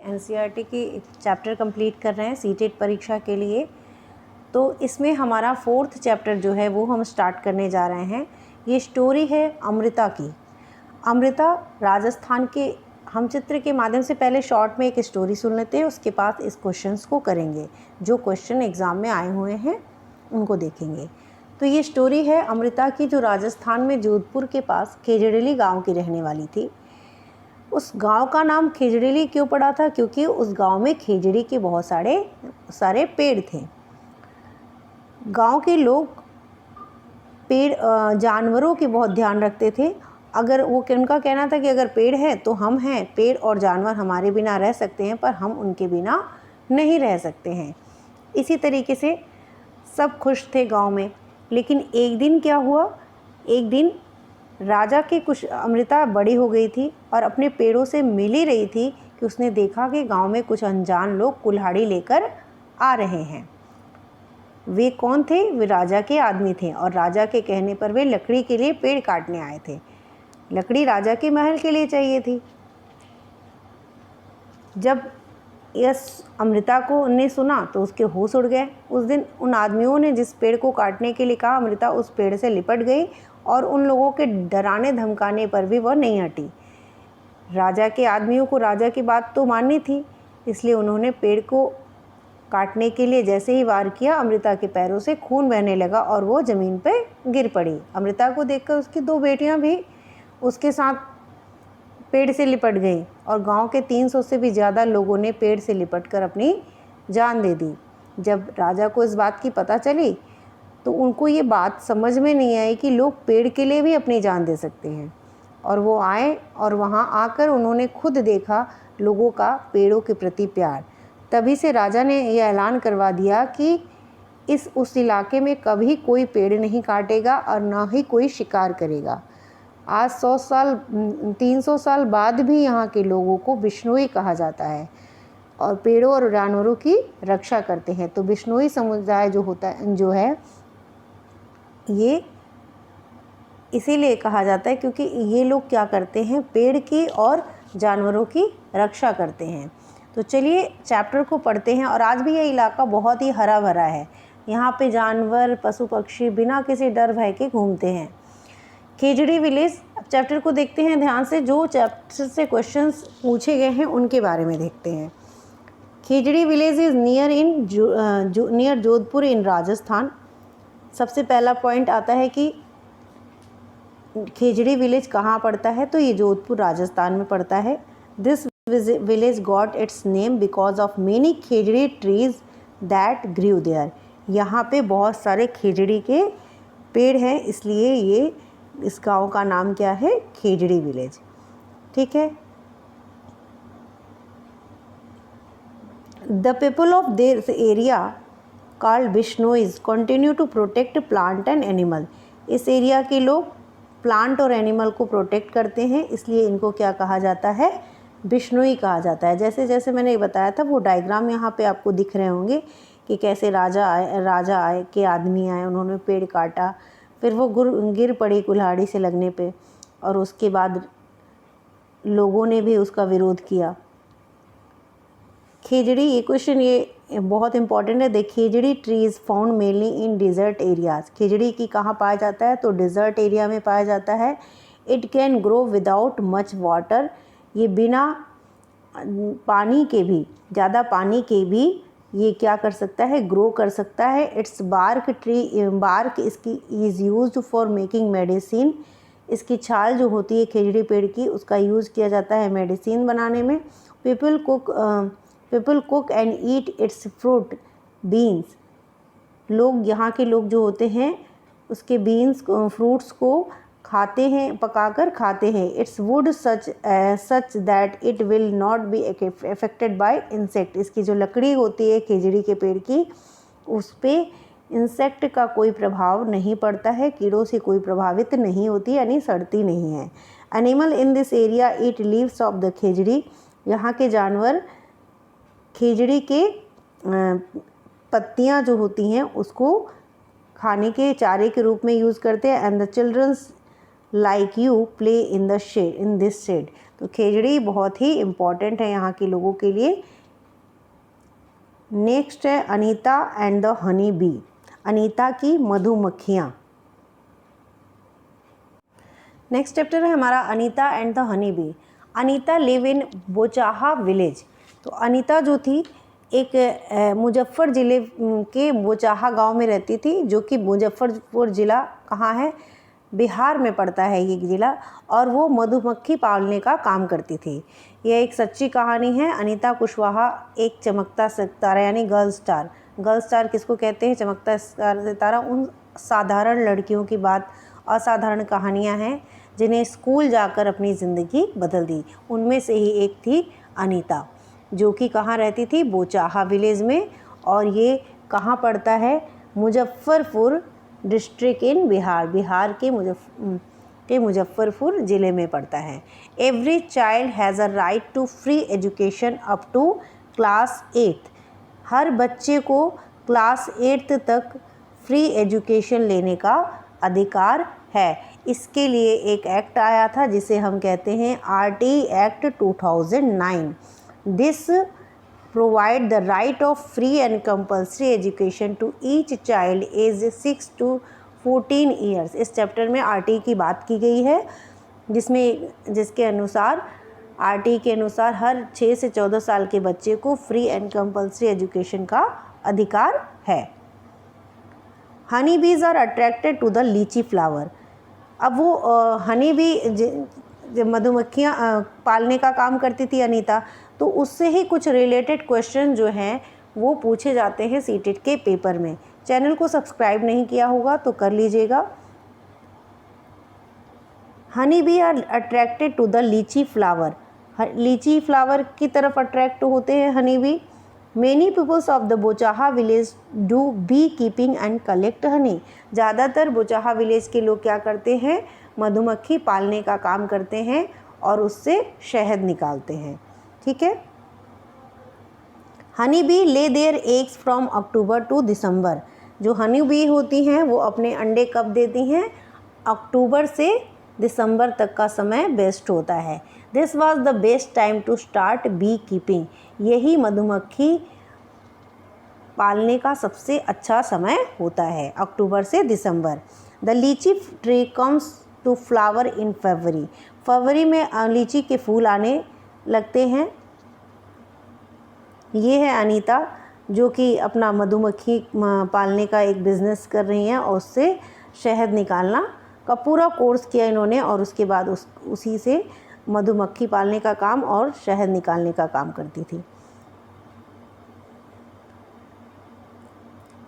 NCERT की chapter complete कर रहे हैं सीटेट परीक्षा के लिए। तो इसमें हमारा 4th चैप्टर जो है वो हम स्टार्ट करने जा रहे हैं। ये स्टोरी है अमृता की। अमृता राजस्थान के, हम चित्र के माध्यम से पहले शॉर्ट में एक स्टोरी सुन लेते हैं, उसके बाद इस क्वेश्चंस को करेंगे। जो क्वेश्चन एग्ज़ाम में आए हुए हैं उनको देखेंगे। तो ये स्टोरी है अमृता की, जो राजस्थान में जोधपुर के पास खेजड़ेली गांव की रहने वाली थी। उस गांव का नाम खेजड़ेली क्यों पड़ा था? क्योंकि उस गांव में खेजड़ी के बहुत सारे पेड़ थे। गांव के लोग पेड़ जानवरों के बहुत ध्यान रखते थे। अगर वो, उनका कहना था कि अगर पेड़ है तो हम हैं, पेड़ और जानवर हमारे बिना रह सकते हैं पर हम उनके बिना नहीं रह सकते हैं। इसी तरीके से सब खुश थे गांव में। लेकिन एक दिन क्या हुआ, एक दिन राजा के कुछ, अमृता बड़ी हो गई थी और अपने पेड़ों से मिल ही रही थी कि उसने देखा कि गांव में कुछ अनजान लोग कुल्हाड़ी लेकर आ रहे हैं। वे कौन थे? वे राजा के आदमी थे और राजा के कहने पर वे लकड़ी के लिए पेड़ काटने आए थे। लकड़ी राजा के महल के लिए चाहिए थी। जब यस अमृता को ने सुना तो उसके होश उड़ गए। उस दिन उन आदमियों ने जिस पेड़ को काटने के लिए कहा, अमृता उस पेड़ से लिपट गई और उन लोगों के डराने धमकाने पर भी वह नहीं हटी। राजा के आदमियों को राजा की बात तो माननी थी, इसलिए उन्होंने पेड़ को काटने के लिए जैसे ही वार किया, अमृता के पैरों से खून बहने लगा और वो ज़मीन पर गिर पड़ी। अमृता को देखकर उसकी 2 बेटियां भी उसके साथ पेड़ से लिपट गई और गांव के 300 से भी ज़्यादा लोगों ने पेड़ से लिपटकर अपनी जान दे दी। जब राजा को इस बात की पता चली तो उनको ये बात समझ में नहीं आई कि लोग पेड़ के लिए भी अपनी जान दे सकते हैं। और वो आए और वहाँ आकर उन्होंने खुद देखा लोगों का पेड़ों के प्रति प्यार। तभी से राजा ने यह ऐलान करवा दिया कि उस इलाके में कभी कोई पेड़ नहीं काटेगा और ना ही कोई शिकार करेगा। आज 300 साल बाद भी यहाँ के लोगों को बिश्नोई कहा जाता है और पेड़ों और जानवरों की रक्षा करते हैं। तो बिश्नोई समुदाय जो है ये इसीलिए कहा जाता है क्योंकि ये लोग क्या करते हैं, पेड़ की और जानवरों की रक्षा करते हैं। तो चलिए चैप्टर को पढ़ते हैं। और आज भी ये इलाका बहुत ही हरा भरा है। यहाँ पे जानवर, पशु पक्षी बिना किसी डर भय के घूमते हैं। खेजड़ी विलेज, अब चैप्टर को देखते हैं ध्यान से। जो चैप्टर से क्वेश्चंस पूछे गए हैं उनके बारे में देखते हैं। खेजड़ी विलेज इज़ नियर जोधपुर इन राजस्थान। सबसे पहला पॉइंट आता है कि खेजड़ी विलेज कहाँ पड़ता है, तो ये जोधपुर राजस्थान में पड़ता है। This village got its name because of many khejri trees that grieve there. यहाँ पे बहुत सारे खेजड़ी के पेड़ हैं, इसलिए ये इस गांव का नाम क्या है, खेजड़ी विलेज। ठीक है। The people of this area called Bishnois continue to protect plant and animal. इस एरिया के लोग प्लांट और एनिमल को प्रोटेक्ट करते हैं, इसलिए इनको क्या कहा जाता है, बिश्नोई कहा जाता है। जैसे जैसे मैंने बताया था वो डायग्राम यहाँ पे आपको दिख रहे होंगे कि कैसे राजा आए के आदमी आए, उन्होंने पेड़ काटा, फिर वो गिर पड़ी कुल्हाड़ी से लगने पे और उसके बाद लोगों ने भी उसका विरोध किया। खेजड़ी, ये क्वेश्चन ये बहुत इंपॉर्टेंट है। The khejri trees found mainly in desert areas. खेजड़ी की कहाँ पाया जाता है, तो डिज़र्ट एरिया में पाया जाता है। It can grow without much water. ये बिना पानी के भी, ज़्यादा पानी के भी ये क्या कर सकता है, ग्रो कर सकता है। इट्स बार्क इसकी is used for making medicine. इसकी छाल जो होती है खेजड़ी पेड़ की, उसका यूज़ किया जाता है मेडिसिन बनाने में। People cook and eat it's fruit beans. लोग, यहाँ के लोग जो होते हैं उसके बीन्स फ्रूट्स को खाते हैं, पकाकर खाते हैं। It's would such that it will not be affected by insect. इसकी जो लकड़ी होती है खेजड़ी के पेड़ की, उस पर इंसेक्ट का कोई प्रभाव नहीं पड़ता है, कीड़ों से कोई प्रभावित नहीं होती, यानी सड़ती नहीं है। Animal in this area eat leaves of the khejri. यहाँ के जानवर खेजड़ी के पत्तियाँ जो होती हैं उसको खाने के चारे के रूप में यूज़ करते हैं। And the childrens like you play in this shade. तो खेजड़ी बहुत ही इम्पॉर्टेंट है यहाँ के लोगों के लिए। नेक्स्ट है Anita and the honey bee, Anita की मधुमक्खियाँ। नेक्स्ट चैप्टर है हमारा Anita and the honey bee. Anita live in Bochaha village. तो अनीता जो थी एक मुजफ्फर ज़िले के बोचाहा गांव में रहती थी, जो कि मुजफ्फरपुर ज़िला कहाँ है, बिहार में पड़ता है ये ज़िला। और वो मधुमक्खी पालने का काम करती थी। यह एक सच्ची कहानी है। अनीता कुशवाहा एक चमकता सितारा यानी गर्ल स्टार। गर्ल स्टार किसको कहते हैं? चमकता सितारा उन साधारण लड़कियों की बात, असाधारण कहानियाँ हैं जिन्हें स्कूल जाकर अपनी ज़िंदगी बदल दी। उनमें से ही एक थी अनीता, जो कि कहाँ रहती थी? बोचाहा विलेज में। और ये कहाँ पड़ता है? मुजफ्फरपुर डिस्ट्रिक्ट इन बिहार, बिहार के मुजफ्फरपुर ज़िले में पड़ता है। Every child has a right to free education up to class 8। हर बच्चे को क्लास 8 तक फ्री एजुकेशन लेने का अधिकार है। इसके लिए एक एक्ट आया था जिसे हम कहते हैं RT act 2009। This provide the right of free and compulsory education to each child aged 6 to 14 years। इस चैप्टर में RT की बात की गई है, जिसके अनुसार RT के अनुसार हर 6 से 14 साल के बच्चे को फ्री एंड कंपल्सरी एजुकेशन का अधिकार है। Honey bees are attracted to the litchi flower. अब वो हनी बी मधुमक्खियाँ पालने का काम करती थी अनीता, तो उससे ही कुछ रिलेटेड क्वेश्चन जो हैं वो पूछे जाते हैं सीटेट के पेपर में। चैनल को सब्सक्राइब नहीं किया होगा तो कर लीजिएगा। Honey bee are attracted to the litchi flower. Litchi flower की तरफ अट्रैक्ट होते हैं honey bee. Many peoples of the Bochaha village do beekeeping and collect honey. ज़्यादातर बोचाहा विलेज के लोग क्या करते हैं? मधुमक्खी पालने का काम करते हैं और उससे शहद निकालते हैं। ठीक है। Honey bee lay their eggs from October to December. जो हनी बी होती हैं वो अपने अंडे कब देती हैं? अक्टूबर से दिसंबर तक का समय बेस्ट होता है। This was the best time to start beekeeping. यही मधुमक्खी पालने का सबसे अच्छा समय होता है, अक्टूबर से दिसंबर। The litchi tree comes to flower in February. फरवरी में लीची के फूल आने लगते हैं। ये है अनीता, जो कि अपना मधुमक्खी पालने का एक बिज़नेस कर रही हैं और उससे शहद निकालना का पूरा कोर्स किया इन्होंने, और उसके बाद उसी से मधुमक्खी पालने का काम और शहद निकालने का काम करती थी।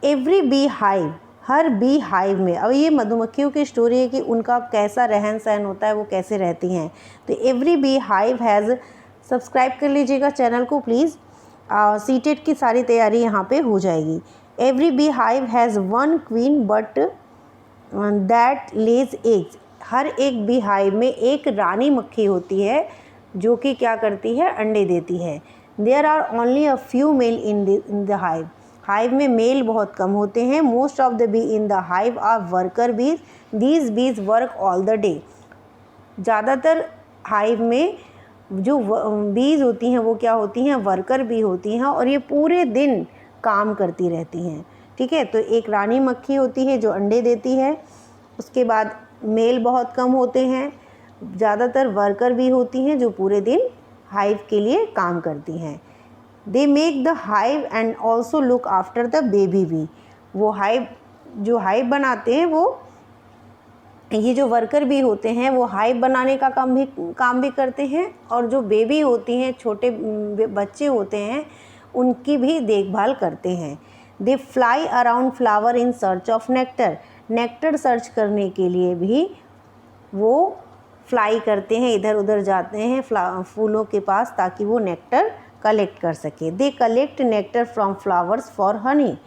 एवरी बी हाइव, हर बी हाइव में, अब ये मधुमक्खियों की स्टोरी है कि उनका कैसा रहन सहन होता है, वो कैसे रहती हैं। तो every bee hive has, subscribe कर लीजिएगा चैनल को प्लीज़। सीटेट की सारी तैयारी यहाँ पे हो जाएगी। Every bee hive has one queen but that lays eggs. हर एक बी हाइव में एक रानी मक्खी होती है जो कि क्या करती है? अंडे देती है। There are only a few male in the hive. Hive में मेल बहुत कम होते हैं। Most of the bee in the hive are worker bees. These bees work all the day. ज़्यादातर हाइव में जो बीज होती हैं वो क्या होती हैं? वर्कर बी होती हैं, और ये पूरे दिन काम करती रहती हैं। ठीक है। तो एक रानी मक्खी होती है जो अंडे देती है, उसके बाद मेल बहुत कम होते हैं, ज़्यादातर वर्कर भी होती हैं जो पूरे दिन हाइव के लिए काम करती हैं। They make the hive and also look after the baby bee. वो जो हाइव बनाते हैं, वो ये जो वर्कर भी होते हैं वो हाइव बनाने का काम भी करते हैं, और जो बेबी होती हैं, छोटे बच्चे होते हैं, उनकी भी देखभाल करते हैं। They fly around flower in search of nectar. Nectar search करने के लिए भी वो फ्लाई करते हैं, इधर उधर जाते हैं फूलों के पास, ताकि वो नेक्टर कलेक्ट कर सके। They collect nectar from flowers for Honey.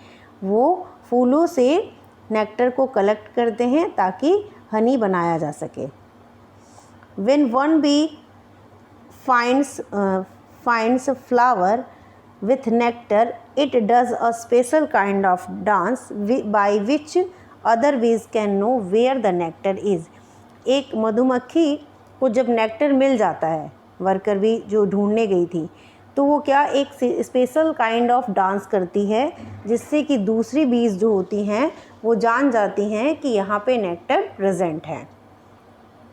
वो फूलों से नेक्टर को कलेक्ट करते हैं ताकि हनी बनाया जा सके। When one bee finds a flower with nectar, it does a special kind of dance by which other bees can know where the nectar is। एक मधुमक्खी को जब नेक्टर मिल जाता है वर्कर बी जो ढूंढने गई थी, तो वो क्या एक स्पेशल काइंड ऑफ डांस करती है जिससे कि दूसरी बीज जो होती हैं वो जान जाती हैं कि यहाँ पे नेक्टर प्रेजेंट है,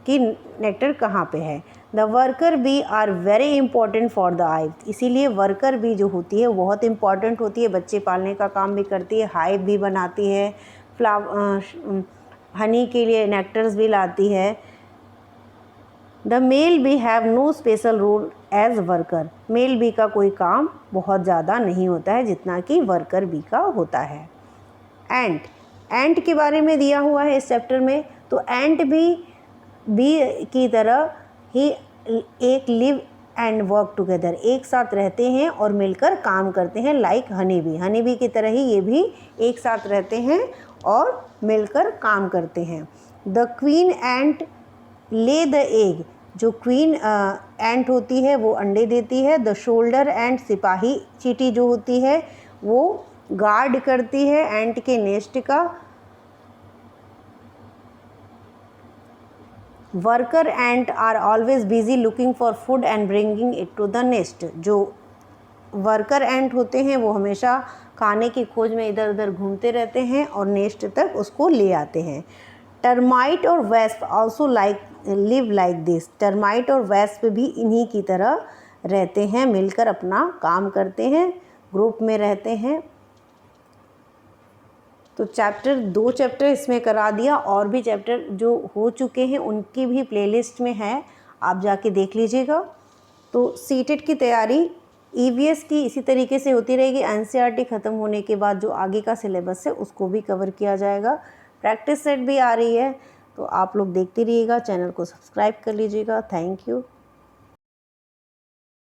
कि नेक्टर कहाँ पे है। The worker bee are very important for the hive, इसीलिए वर्कर बी जो होती है बहुत इंपॉर्टेंट होती है, बच्चे पालने का काम भी करती है, हाइव भी बनाती है, हनी के लिए नेक्टर्स भी लाती है। The male bee have no special role as worker, male bee का कोई काम बहुत ज़्यादा नहीं होता है जितना कि वर्कर बी का होता है। एंट के बारे में दिया हुआ है इस चैप्टर में, तो एंट भी बी की तरह ही एक लिव एंड वर्क टुगेदर, एक साथ रहते हैं और मिलकर काम करते हैं, लाइक हनी बी की तरह ही ये भी एक साथ रहते हैं और मिलकर काम करते हैं। द क्वीन एंट ले द एग, जो क्वीन एंट होती है वो अंडे देती है। द शोल्डर एंड सिपाही चींटी जो होती है वो गार्ड करती है एंट के नेस्ट का। Worker ant are always busy looking for food and bringing it to the nest, जो वर्कर एंट होते हैं वो हमेशा खाने की खोज में इधर उधर घूमते रहते हैं और नेस्ट तक उसको ले आते हैं। टर्माइट और wasp also live like this, termite और वेस्प भी इन्हीं की तरह रहते हैं, मिलकर अपना काम करते हैं, ग्रुप में रहते हैं। तो दो चैप्टर इसमें करा दिया, और भी चैप्टर जो हो चुके हैं उनकी भी प्लेलिस्ट में है, आप जाके देख लीजिएगा। तो सीटेट की तैयारी ईवीएस की इसी तरीके से होती रहेगी, एनसीईआरटी ख़त्म होने के बाद जो आगे का सिलेबस है उसको भी कवर किया जाएगा। प्रैक्टिस सेट भी आ रही है, तो आप लोग देखते रहिएगा, चैनल को सब्सक्राइब कर लीजिएगा। Thank you.